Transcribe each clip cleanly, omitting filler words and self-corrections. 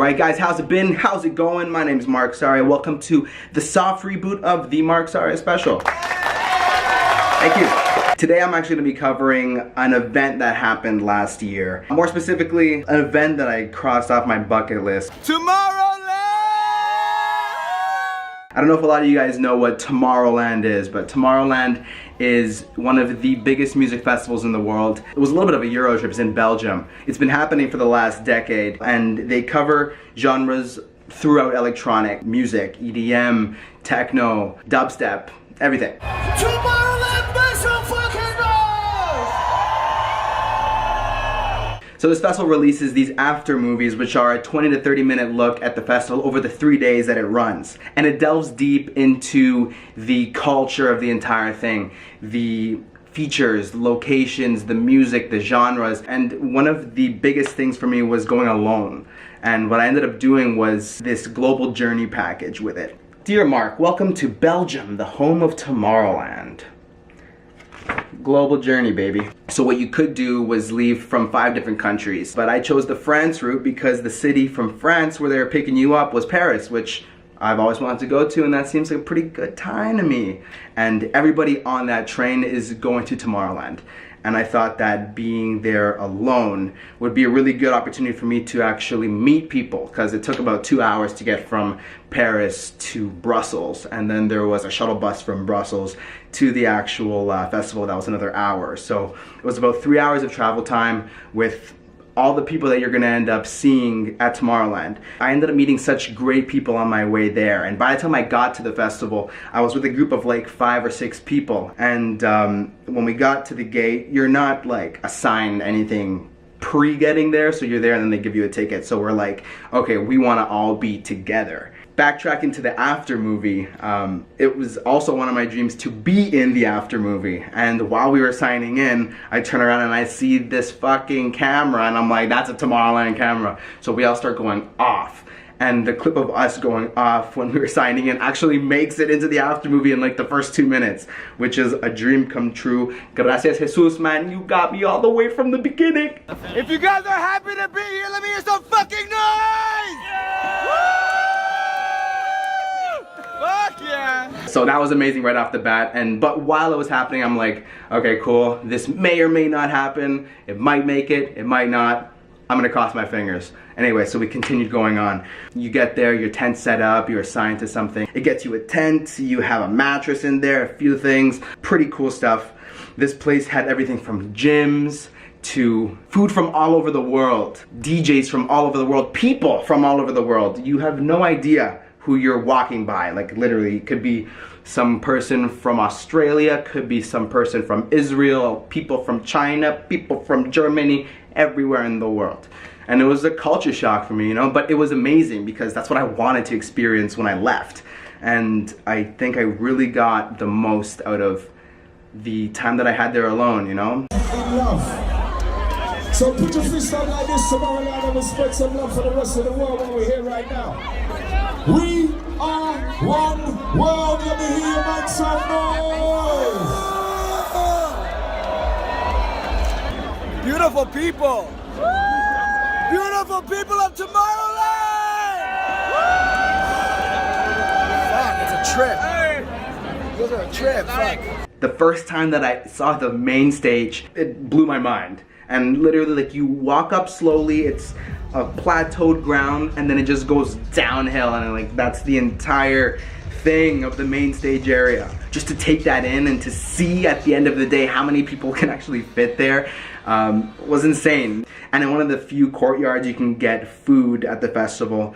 Alright guys, how's it been? How's it going? My name is Marc Sarria. Welcome to the soft reboot of the Marc Sarria special. Thank you. Today I'm actually going to be covering an event that happened last year. More specifically, an event that I crossed off my bucket list. Tomorrowland! I don't know if a lot of you guys know what Tomorrowland is, but Tomorrowland is one of the biggest music festivals in the world. It was a little bit of a Euro trip. It's in Belgium. It's been happening for the last decade, and they cover genres throughout electronic music, EDM, techno, dubstep, everything. Tomorrowland, make some fucking noise! So this festival releases these after movies, which are a 20 to 30 minute look at the festival over the 3 days that it runs. And it delves deep into the culture of the entire thing, the features, locations, the music, the genres. And one of the biggest things for me was going alone. And what I ended up doing was this global journey package with it. Dear Marc, welcome to Belgium, the home of Tomorrowland. Global journey, baby. So what you could do was leave from 5 different countries, but I chose the France route because the city from France where they were picking you up was Paris, which I've always wanted to go to, and that seems like a pretty good time to me. And everybody on that train is going to Tomorrowland. And I thought that being there alone would be a really good opportunity for me to actually meet people, because it took about 2 hours to get from Paris to Brussels, and then there was a shuttle bus from Brussels to the actual festival that was another hour. So it was about 3 hours of travel time with all the people that you're gonna end up seeing at Tomorrowland. I ended up meeting such great people on my way there, and by the time I got to the festival, I was with a group of like 5 or 6 people, and when we got to the gate, you're not like assigned anything pre-getting there, so you're there and then they give you a ticket. So we're like, okay, we wanna all be together. Backtracking to the after movie, it was also one of my dreams to be in the after movie. And while we were signing in, I turn around and I see this fucking camera, and I'm like, that's a Tomorrowland camera. So we all start going off. And the clip of us going off when we were signing in actually makes it into the after movie in like the first 2 minutes, which is a dream come true. Gracias, Jesus, man. You got me all the way from the beginning. If you guys are happy to be here, let me hear some fucking noise! Yeah! Fuck yeah! So that was amazing right off the bat, but while it was happening, I'm like, okay, cool, this may or may not happen, it might make it, it might not, I'm gonna cross my fingers. Anyway, so we continued going on. You get there, your tent's set up, you're assigned to something. It gets you a tent, you have a mattress in there, a few things, pretty cool stuff. This place had everything from gyms to food from all over the world, DJs from all over the world, people from all over the world. You have no idea who you're walking by. Like literally, it could be some person from Australia, could be some person from Israel, people from China, people from Germany, everywhere in the world. And it was a culture shock for me, you know, but it was amazing because that's what I wanted to experience when I left. And I think I really got the most out of the time that I had there alone, you know? Love. So put your fist out like this, Tomorrowland, and we'll spread some love for the rest of the world while we're here right now. We are one world. Let me hear you make some noise. Beautiful people! Beautiful people of Tomorrowland! Fuck, it's a trip. Those are a trip, fuck. The first time that I saw the main stage, it blew my mind. And literally, like, you walk up slowly, it's a plateaued ground, and then it just goes downhill, and like that's the entire thing of the main stage area. Just to take that in and to see at the end of the day how many people can actually fit there was insane. And in one of the few courtyards you can get food at the festival.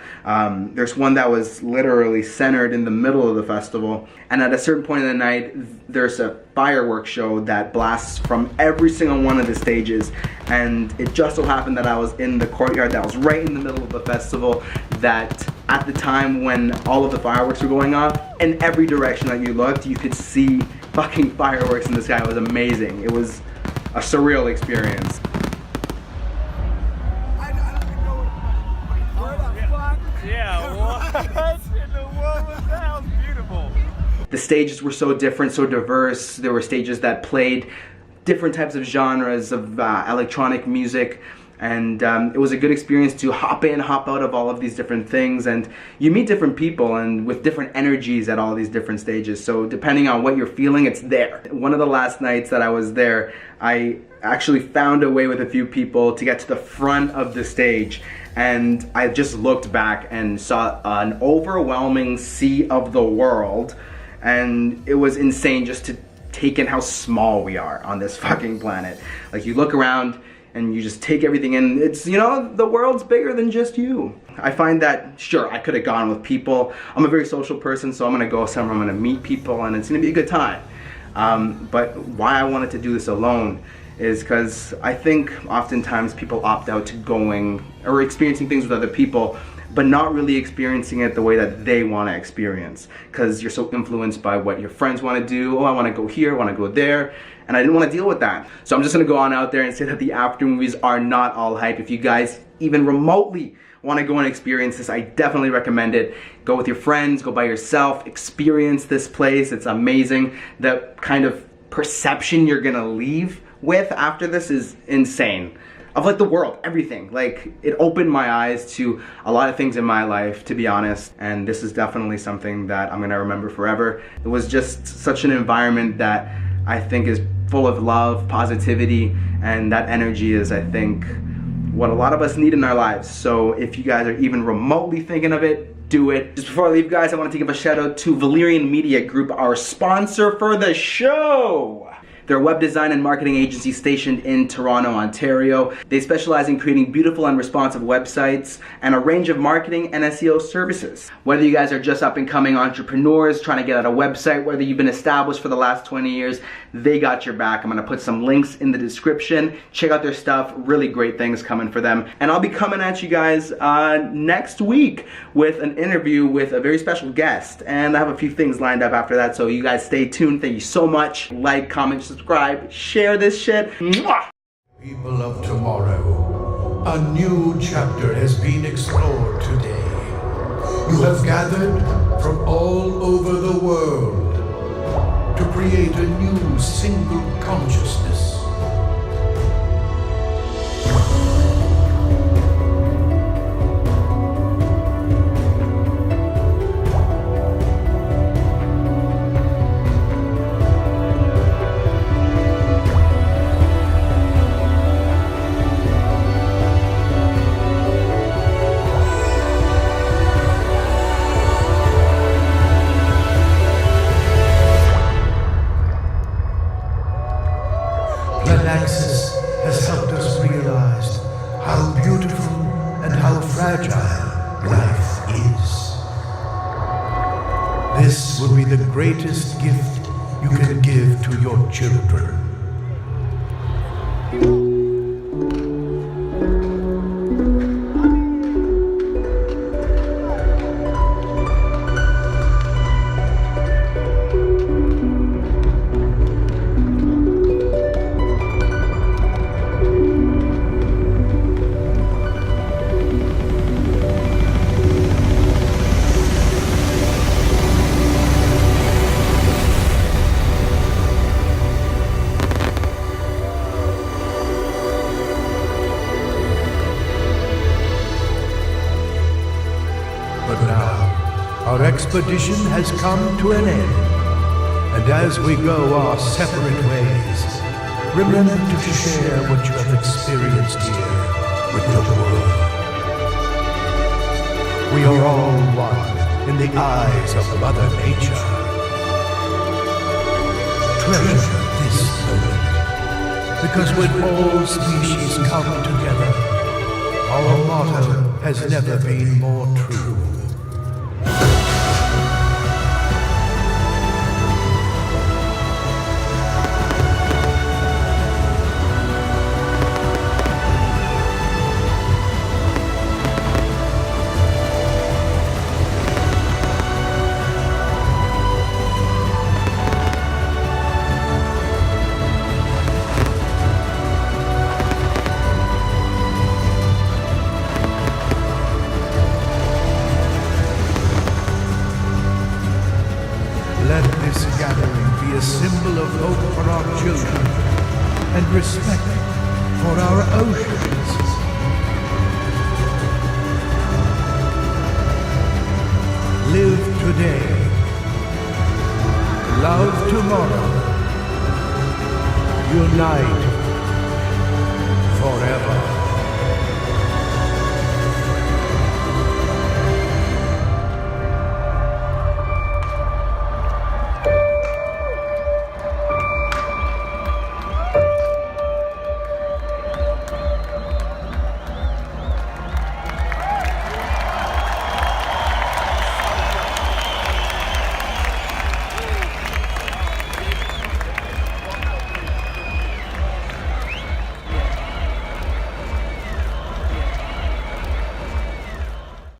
There's one that was literally centered in the middle of the festival, and at a certain point in the night there's a fireworks show that blasts from every single one of the stages. And it just so happened that I was in the courtyard that was right in the middle of the festival, that at the time when all of the fireworks were going off, in every direction that you looked you could see fucking fireworks in the sky. It was amazing. It was a surreal experience. Yeah, what in the world was that? That was beautiful. The stages were so different, so diverse. There were stages that played different types of genres of electronic music, And it was a good experience to hop in, hop out of all of these different things, and you meet different people and with different energies at all these different stages. So depending on what you're feeling, it's there. One of the last nights that I was there, I actually found a way with a few people to get to the front of the stage, and I just looked back and saw an overwhelming sea of the world, and it was insane just to take in how small we are on this fucking planet. Like, you look around and you just take everything in. It's, you know, the world's bigger than just you. I find that, sure, I could have gone with people. I'm a very social person, so I'm gonna go somewhere, I'm gonna meet people, and it's gonna be a good time. But why I wanted to do this alone is because I think oftentimes people opt out to going or experiencing things with other people, but not really experiencing it the way that they want to experience, because you're so influenced by what your friends want to do. Oh, I want to go here, I want to go there, and I didn't want to deal with that. So I'm just going to go on out there and say that the after movies are not all hype. If you guys even remotely want to go and experience this, I definitely recommend it. Go with your friends, go by yourself, experience this place. It's amazing. The kind of perception you're going to leave with after this is insane. Of like the world, everything. Like, it opened my eyes to a lot of things in my life, to be honest, and this is definitely something that I'm gonna remember forever. It was just such an environment that I think is full of love, positivity, and that energy is, I think, what a lot of us need in our lives. So if you guys are even remotely thinking of it, do it. Just before I leave, guys, I wanted to give a shout out to Valerion Media Group, our sponsor for the show. They're a web design and marketing agency stationed in Toronto, Ontario. They specialize in creating beautiful and responsive websites and a range of marketing and SEO services. Whether you guys are just up and coming entrepreneurs trying to get out a website, whether you've been established for the last 20 years, they got your back. I'm gonna put some links in the description. Check out their stuff, really great things coming for them. And I'll be coming at you guys next week with an interview with a very special guest. And I have a few things lined up after that, so you guys stay tuned. Thank you so much. Like, comment, subscribe, share this shit. Mwah! People of tomorrow, a new chapter has been explored today. You have gathered from all over the world to create a new single consciousness. Access has helped us realize how beautiful and how fragile life is. This will be the greatest gift you can give to your children. But now, our expedition has come to an end, and as we go our separate ways, remember to share what you have experienced here with the world. We are all one in the eyes of Mother Nature. Treasure this moment, because when all species come together, our motto has never been more true. Let this gathering be a symbol of hope for our children and respect for our oceans today. Love tomorrow. Unite forever.